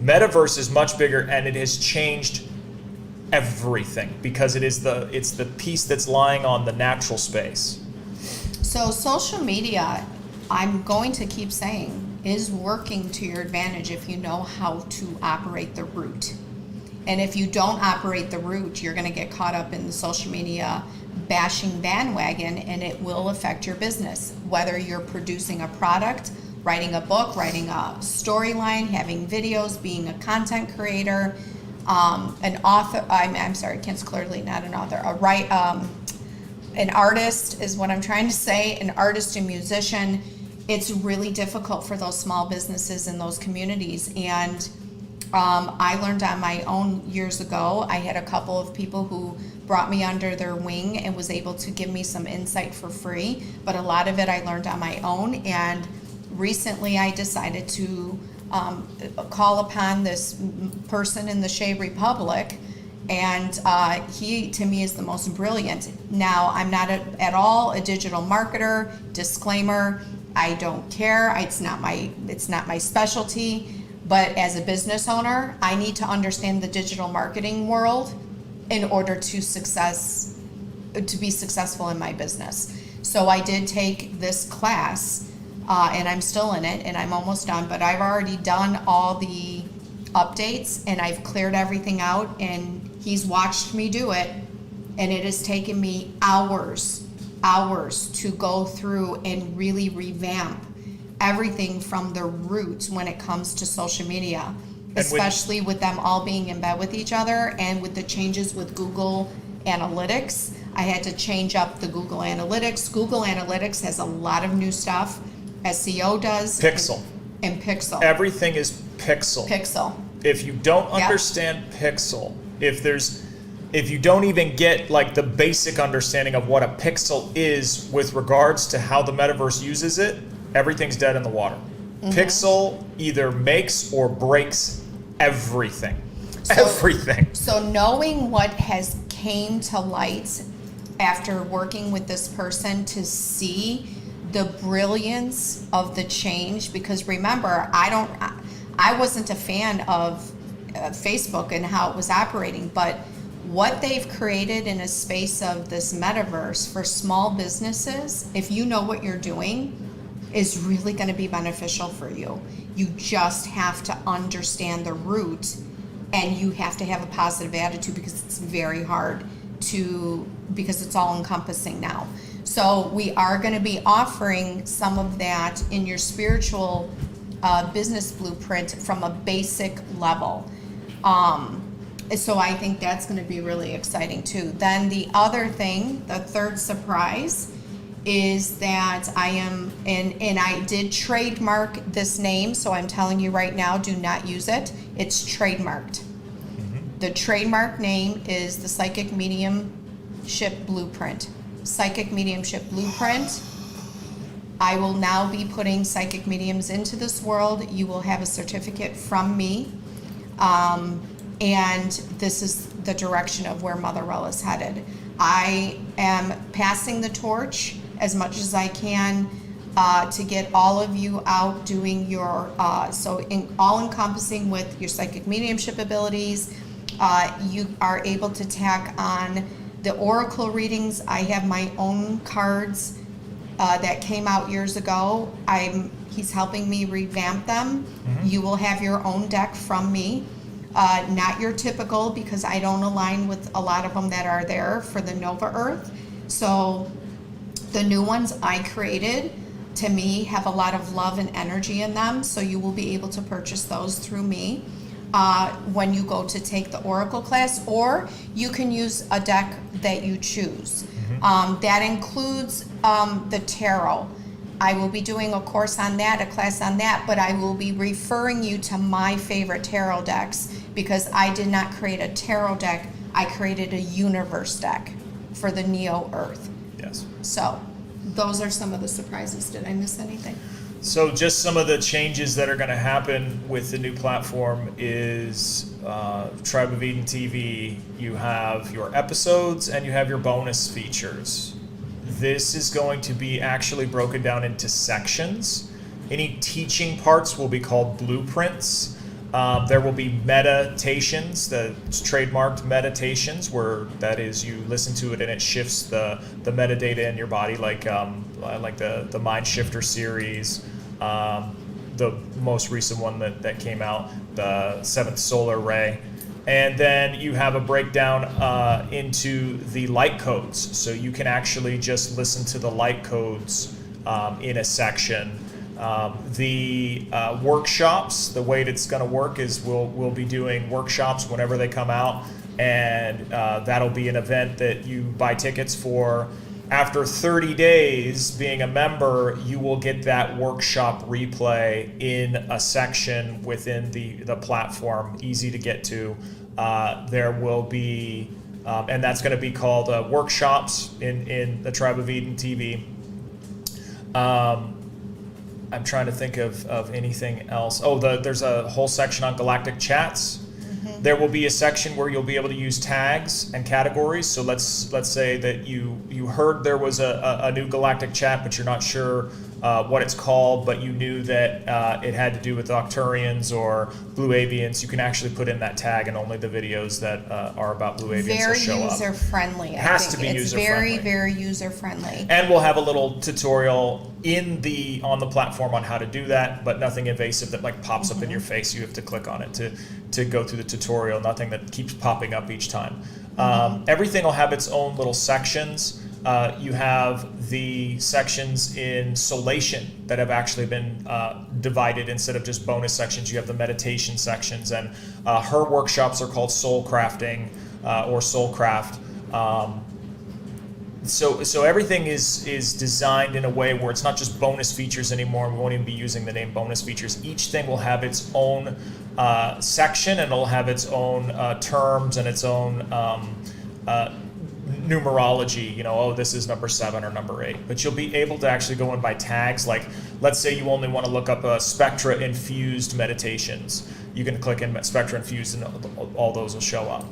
Metaverse is much bigger, and it has changed everything because it's the piece that's lying on the natural space. So social media, I'm going to keep saying, is working to your advantage if you know how to operate the route. And if you don't operate the route, you're going to get caught up in the social media bashing bandwagon, and it will affect your business. Whether you're producing a product, writing a book, writing a storyline, having videos, being a content creator, an author, I'm sorry, clearly not an author, an artist is what I'm trying to say, an artist and musician. It's really difficult for those small businesses in those communities. And I learned on my own years ago. I had a couple of people who brought me under their wing and was able to give me some insight for free. But a lot of it I learned on my own. And recently I decided to call upon this person in the Shea Republic, and he to me is the most brilliant. Now, I'm not at all a digital marketer. Disclaimer, I don't care. It's not my specialty. But as a business owner, I need to understand the digital marketing world in order to be successful in my business. So I did take this class. And I'm still in it, and I'm almost done, but I've already done all the updates, and I've cleared everything out, and he's watched me do it, and it has taken me hours to go through and really revamp everything from the roots when it comes to social media. especially with them all being in bed with each other, and with the changes with Google Analytics. I had to change up the Google Analytics. Google Analytics has a lot of new stuff. SEO does. Pixel. And Pixel. Everything is Pixel. Pixel. If you don't understand Pixel, if you don't even get like the basic understanding of what a pixel is with regards to how the metaverse uses it, everything's dead in the water. Pixel either makes or breaks everything. Everything. So knowing what has came to light after working with this person to see the brilliance of the change, because remember, I wasn't a fan of Facebook and how it was operating, but what they've created in a space of this metaverse for small businesses, if you know what you're doing, is really going to be beneficial for you. You just have to understand the root, and you have to have a positive attitude, because it's very hard because it's all encompassing now. So we are going to be offering some of that in your spiritual business blueprint from a basic level. So I think that's going to be really exciting too. Then the other thing, the third surprise, is that I am, and I did trademark this name, so I'm telling you right now, do not use it. It's trademarked. The trademark name is the Psychic Mediumship Blueprint. Psychic Mediumship Blueprint. I will now be putting psychic mediums into this world. You will have a certificate from me. And this is the direction of where Motherella is headed. I am passing the torch as much as I can to get all of you out doing your, all encompassing with your psychic mediumship abilities. You are able to tack on the oracle readings. I have my own cards that came out years ago. He's helping me revamp them. You will have your own deck from me. Not your typical, because I don't align with a lot of them that are there for the Nova Earth. So the new ones I created, to me, have a lot of love and energy in them. So you will be able to purchase those through me when you go to take the Oracle class, or you can use a deck that you choose. That includes the tarot. I will be doing a course on that, a class on that, but I will be referring you to my favorite tarot decks, because I did not create a tarot deck, I created a universe deck for the Neo Earth. Yes. So those are some of the surprises. Did I miss anything? So just some of the changes that are going to happen with the new platform is Tribe of Eden TV. You have your episodes and you have your bonus features. This is going to be actually broken down into sections. Any teaching parts will be called blueprints. There will be meditations, the trademarked meditations, where that is you listen to it and it shifts the metadata in your body, like the Mind Shifter series, the most recent one that came out, the Seventh Solar Ray. And then you have a breakdown into the light codes. So you can actually just listen to the light codes in a section. The workshops, the way it's going to work is we'll be doing workshops whenever they come out, and that'll be an event that you buy tickets for. After 30 days being a member, you will get that workshop replay in a section within the platform, easy to get to. There will be, and that's going to be called workshops in the Tribe of Eden TV. I'm trying to think of anything else. Oh, there's a whole section on galactic chats. There will be a section where you'll be able to use tags and categories. So let's say that you heard there was a new galactic chat, but you're not sure what it's called, but you knew that it had to do with Octurians or Blue Avians. You can actually put in that tag, and only the videos that are about Blue Avians will show up. Very user-friendly. It has to be user-friendly. It's very user-friendly. And we'll have a little tutorial on the platform on how to do that, but nothing invasive that like pops up in your face. You have to click on it to go through the tutorial. Nothing that keeps popping up each time. Everything will have its own little sections. You have the sections in Soulation that have actually been divided instead of just bonus sections. You have the meditation sections, and her workshops are called Soul Crafting or Soul Craft. So everything is designed in a way where it's not just bonus features anymore. We won't even be using the name bonus features. Each thing will have its own section, and it'll have its own terms and its own numerology. You know, oh, this is number 7 or number 8. But you'll be able to actually go in by tags. Like, let's say you only want to look up Spectra Infused meditations. You can click in Spectra Infused, and all those will show up.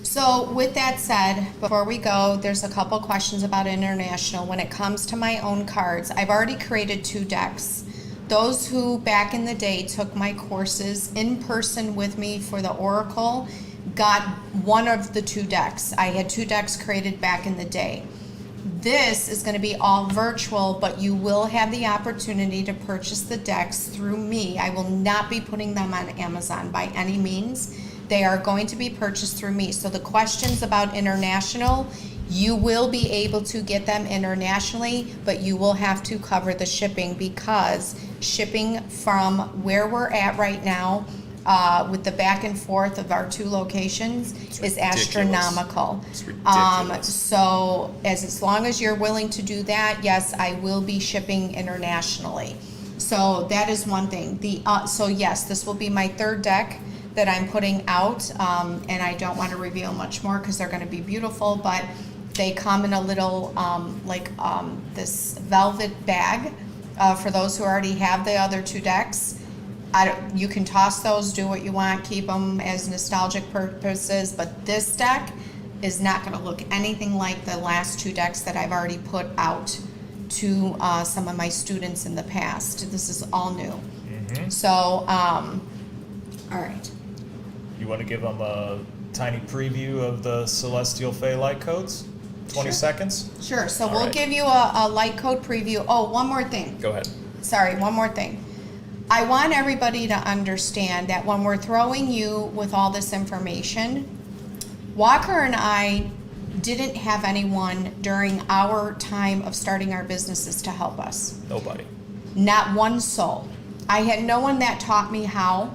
So with that said, before we go, there's a couple questions about international. When it comes to my own cards, I've already created 2 decks. Those who back in the day took my courses in person with me for the Oracle got one of the 2 decks. I had 2 decks created back in the day. This is going to be all virtual, but you will have the opportunity to purchase the decks through me. I will not be putting them on Amazon by any means. They are going to be purchased through me. So the questions about international, you will be able to get them internationally, but you will have to cover the shipping, because shipping from where we're at right now with the back and forth of our 2 locations is astronomical. It's ridiculous. So as long as you're willing to do that, yes, I will be shipping internationally. So that is one thing. So yes, this will be my 3rd deck that I'm putting out, and I don't want to reveal much more because they're going to be beautiful, but they come in a little this velvet bag for those who already have the other 2 decks. You can toss those, do what you want, keep them as nostalgic purposes, but this deck is not going to look anything like the last 2 decks that I've already put out to some of my students in the past. This is all new. Mm-hmm. So, all right. You want to give them a tiny preview of the Celestial Fey light codes? 20 seconds? Sure. So All we'll right. give you a light code preview. Oh, one more thing. Go ahead. Sorry, one more thing. I want everybody to understand that when we're throwing you with all this information, Walker and I didn't have anyone during our time of starting our businesses to help us. Nobody. Not one soul. I had no one that taught me how.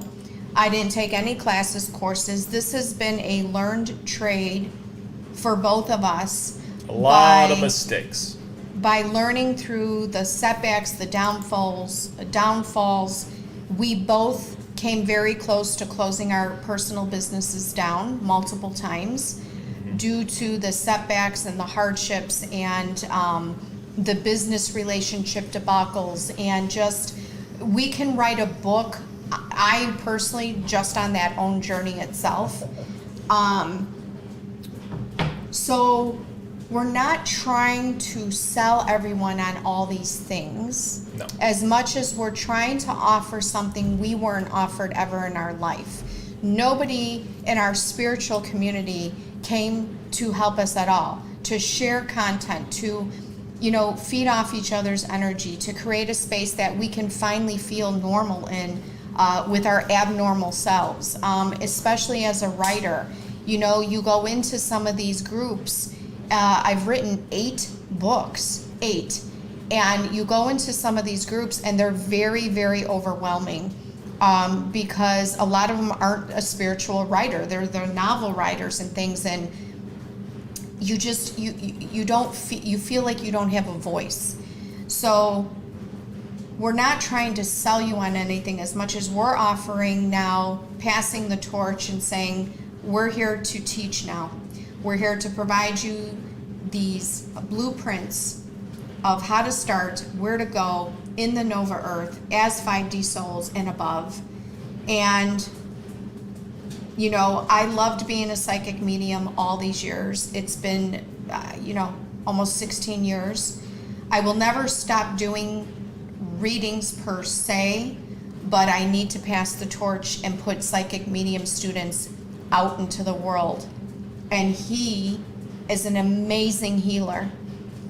I didn't take any classes, courses. This has been a learned trade for both of us. A lot of mistakes. By learning through the setbacks, the downfalls, we both came very close to closing our personal businesses down multiple times due to the setbacks and the hardships and the business relationship debacles, and just, we can write a book. I personally, just on that own journey itself. So we're not trying to sell everyone on all these things. No. As much as we're trying to offer something we weren't offered ever in our life. Nobody in our spiritual community came to help us at all, to share content, to feed off each other's energy, to create a space that we can finally feel normal in with our abnormal selves, especially as a writer. You go into some of these groups. I've written 8 books, 8, and you go into some of these groups and they're very, very overwhelming because a lot of them aren't a spiritual writer. They're novel writers and things, and you just you feel like you don't have a voice. So we're not trying to sell you on anything as much as we're offering now, passing the torch and saying, we're here to teach now. We're here to provide you these blueprints of how to start, where to go in the Nova Earth as 5D souls and above. And, I loved being a psychic medium all these years. It's been, almost 16 years. I will never stop doing readings per se, but I need to pass the torch and put psychic medium students out into the world. And he is an amazing healer.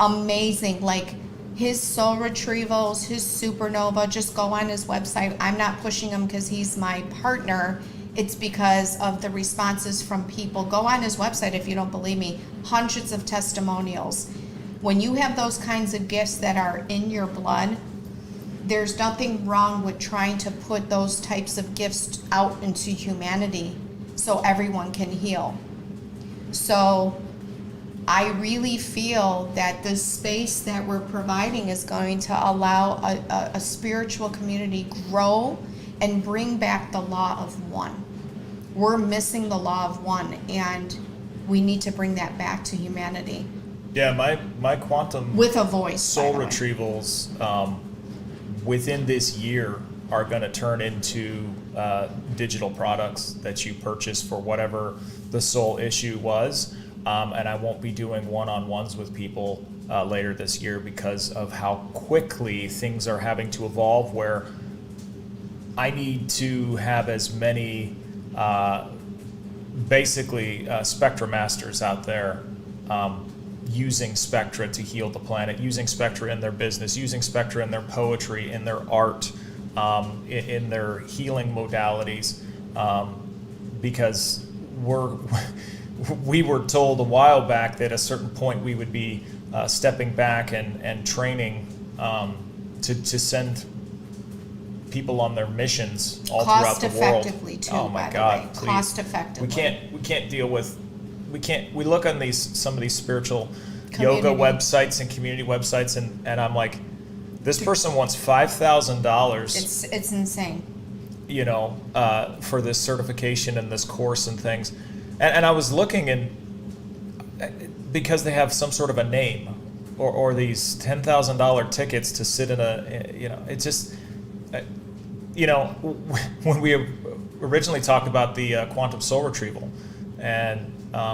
Amazing. Like his soul retrievals, his supernova, just go on his website. I'm not pushing him because he's my partner. It's because of the responses from people. Go on his website if you don't believe me. Hundreds of testimonials. When you have those kinds of gifts that are in your blood, there's nothing wrong with trying to put those types of gifts out into humanity so everyone can heal. So I really feel that the space that we're providing is going to allow a spiritual community grow and bring back the law of one. We're missing the law of one, and we need to bring that back to humanity. Yeah, my quantum With a voice, soul by the way. retrievals within this year are going to turn into digital products that you purchase for whatever the soul issue was. And I won't be doing one-on-ones with people later this year because of how quickly things are having to evolve, where I need to have as many Spectra masters out there using Spectra to heal the planet, using Spectra in their business, using Spectra in their poetry, in their art, in their healing modalities, because we were told a while back that at a certain point we would be stepping back and training to send people on their missions all throughout the world. Cost effectively too, oh my by God, the way. please. Cost effectively. We can't deal with, we look on some of these spiritual Community. yoga websites and community websites, and I'm like, this person wants $5,000 It's insane. for this certification and this course and things. And I was looking, and because they have some sort of a name or these $10,000 tickets to sit in it's just, when we originally talked about the quantum soul retrieval, and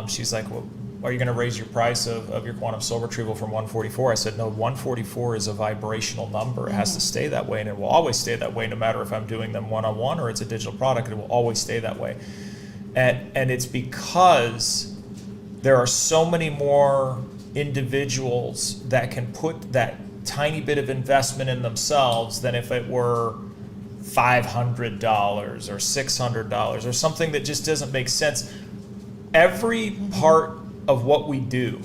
she's like, well, are you going to raise your price of your quantum soul retrieval from 144? I said, no, 144 is a vibrational number. It has to stay that way, and it will always stay that way, no matter if I'm doing them one-on-one or it's a digital product. It will always stay that way. And it's because there are so many more individuals that can put that tiny bit of investment in themselves than if it were $500 or $600 or something that just doesn't make sense. Every part of what we do,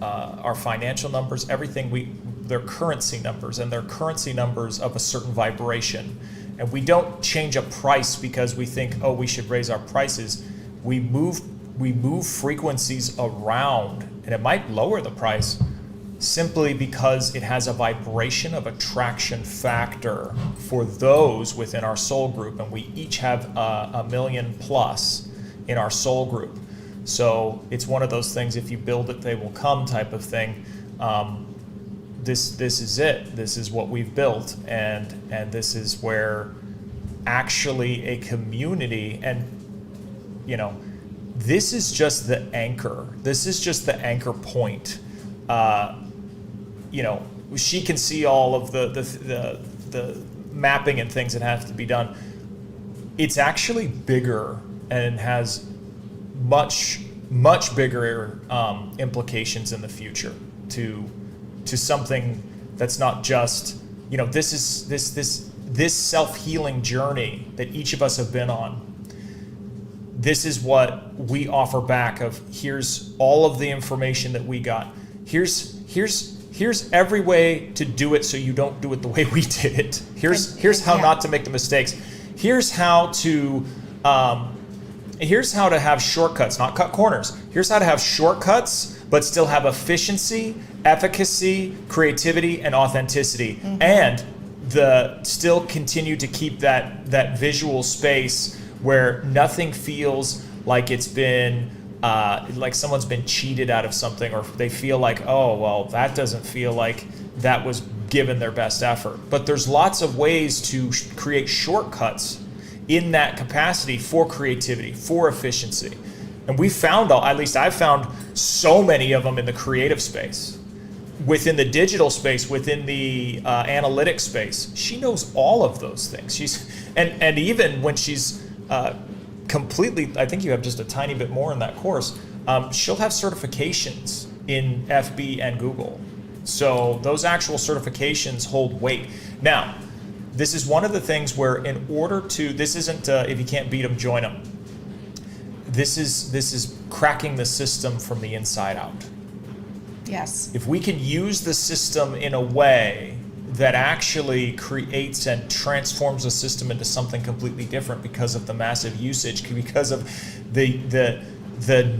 our financial numbers, everything, they're currency numbers, and they're currency numbers of a certain vibration. And we don't change a price because we think, oh, we should raise our prices. We move frequencies around, and it might lower the price simply because it has a vibration of attraction factor for those within our soul group. And we each have a million plus in our soul group. So it's one of those things, if you build it, they will come type of thing. This is it. This is what we've built, and this is where actually a community, and this is just the anchor. This is just the anchor point. She can see all of the mapping and things that have to be done. It's actually bigger and has much bigger implications in the future to something that's not just this self-healing journey that each of us have been on. This is what we offer back of, here's all of the information that we got. Here's every way to do it so you don't do it the way we did it. Here's how not to make the mistakes. Here's how to have shortcuts, not cut corners. Here's how to have shortcuts, but still have efficiency, efficacy, creativity, and authenticity. And still continue to keep that visual space where nothing feels like it's been, like someone's been cheated out of something, or they feel like, oh, well, that doesn't feel like that was given their best effort. But there's lots of ways to create shortcuts in that capacity for creativity, for efficiency. And we found, at least I've found so many of them in the creative space, within the digital space, within the analytic space. She knows all of those things. And even when she's completely, I think you have just a tiny bit more in that course, she'll have certifications in FB and Google. So those actual certifications hold weight. Now, this is one of the things where in order to, this isn't if you can't beat them, join them. This is cracking the system from the inside out. Yes. If we can use the system in a way that actually creates and transforms the system into something completely different because of the massive usage, because of the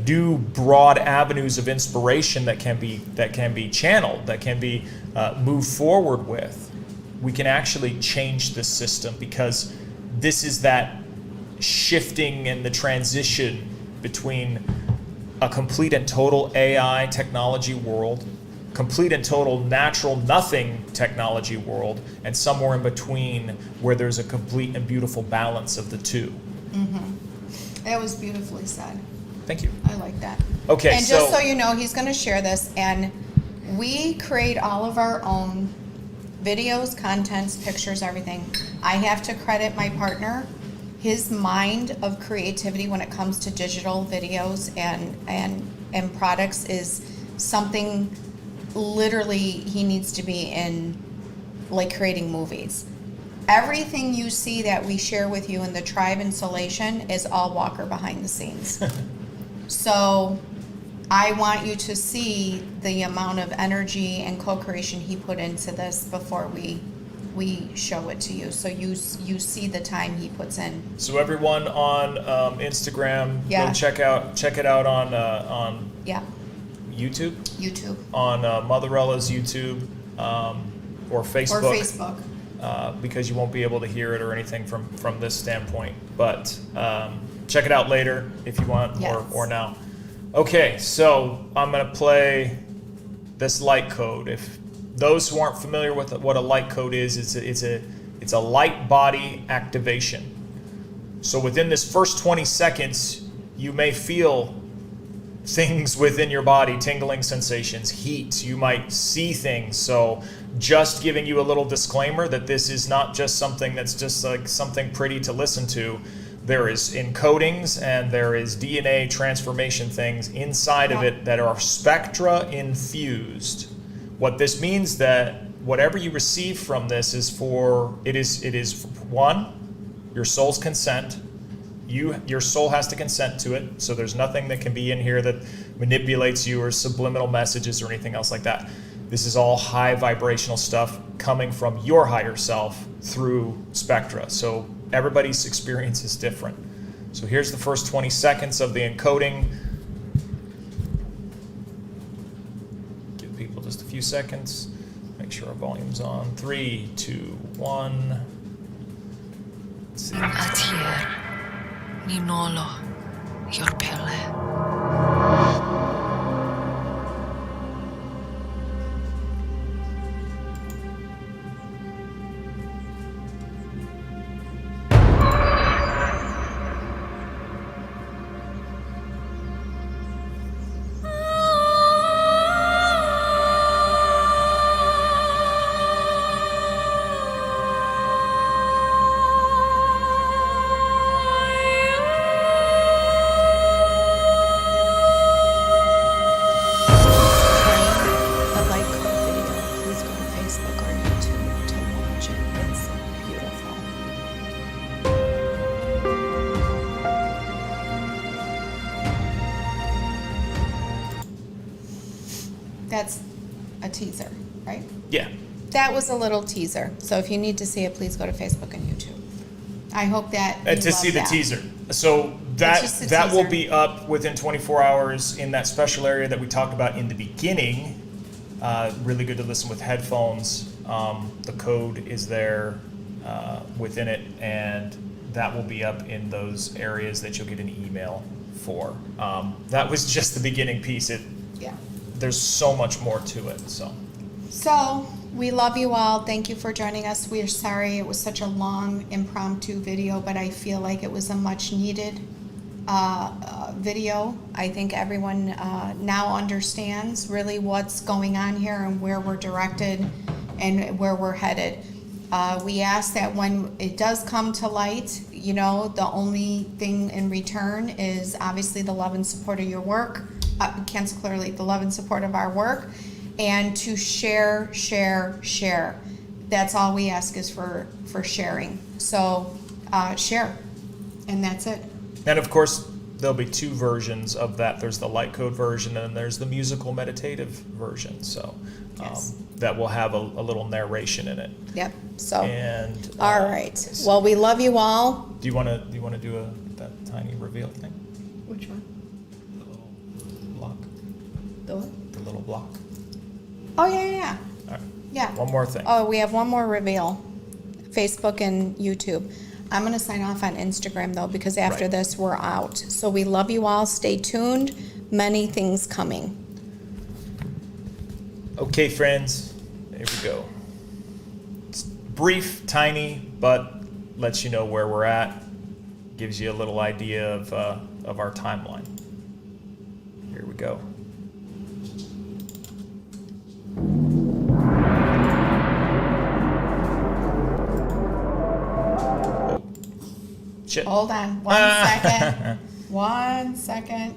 new broad avenues of inspiration that can be channeled, that can be moved forward with, we can actually change the system, because this is that shifting and the transition between a complete and total AI technology world, complete and total natural nothing technology world, and somewhere in between where there's a complete and beautiful balance of the two. That was beautifully said. Thank you. I like that. Okay, and just so you know, he's going to share this, and we create all of our own videos, contents, pictures, everything. I have to credit my partner. His mind of creativity when it comes to digital videos and products is something literally he needs to be in, like creating movies. Everything you see that we share with you in the tribe and Soulation is all Walker behind the scenes. So I want you to see the amount of energy and co-creation he put into this before we show it to you, so you see the time he puts in. So everyone on Instagram, go check it out on YouTube, on Motherella's YouTube, or Facebook, because you won't be able to hear it or anything from this standpoint. But check it out later if you want, or now. Okay, so I'm gonna play this light code. If those who aren't familiar with what a light code is, it's a light body activation. So within this first 20 seconds, you may feel things within your body, tingling sensations, heat. You might see things. So just giving you a little disclaimer that this is not just something that's just like something pretty to listen to. There is encodings and there is DNA transformation things inside of it that are spectra infused. What this means that whatever you receive from this is one, your soul's consent. Your soul has to consent to it, so there's nothing that can be in here that manipulates you or subliminal messages or anything else like that. This is all high vibrational stuff coming from your higher self through spectra. So everybody's experience is different. So here's the first 20 seconds of the encoding. Just a few seconds. Make sure our volume's on. 3, 2, 1. Let's see. Atier, Ninolo, your pele. That's a teaser, right? Yeah. That was a little teaser. So if you need to see it, please go to Facebook and YouTube. I hope that And to see the teaser. So that will be up within 24 hours in that special area that we talked about in the beginning. Really good to listen with headphones. The code is there within it, and that will be up in those areas that you'll get an email for. That was just the beginning piece. There's so much more to it. So we love you all. Thank you for joining us. We are sorry it was such a long impromptu video, but I feel like it was a much needed video. I think everyone now understands really what's going on here and where we're directed and where we're headed. We ask that when it does come to light, you know, the only thing in return is obviously the love and support of your work. Cancel clearly the love and support of our work, and to share. That's all we ask is for sharing. So share, and that's it. And of course, there'll be two versions of that. There's the light code version, and then there's the musical meditative version. So Yes. that will have a little narration in it. Yep. So, And all right. Well, we love you all. do you want to do that tiny reveal thing? Which one? The little block. The what? The little block. Oh, yeah. All right. Yeah. One more thing. Oh, we have one more reveal. Facebook and YouTube. I'm going to sign off on Instagram, though, because after Right. this, we're out. So we love you all. Stay tuned. Many things coming. Okay, friends, there we go. It's brief, tiny, but lets you know where we're at. Gives you a little idea of our timeline. Here we go. Oh, shit. Hold on. 1 second. 1 second.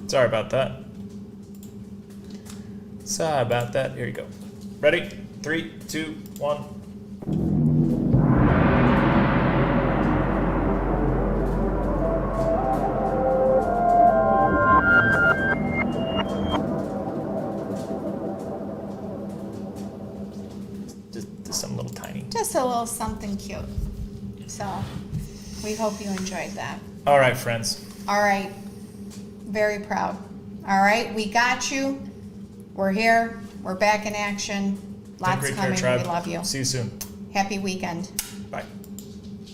Sorry about that. Sorry about that. Here you go. Ready? 3, 2, 1. Just some little tiny. Just a little something cute. So we hope you enjoyed that. All right, friends. All right. Very proud. All right. We got you. We're here. We're back in action. Take Lots great care, coming. tribe. We love you. See you soon. Happy weekend. Bye.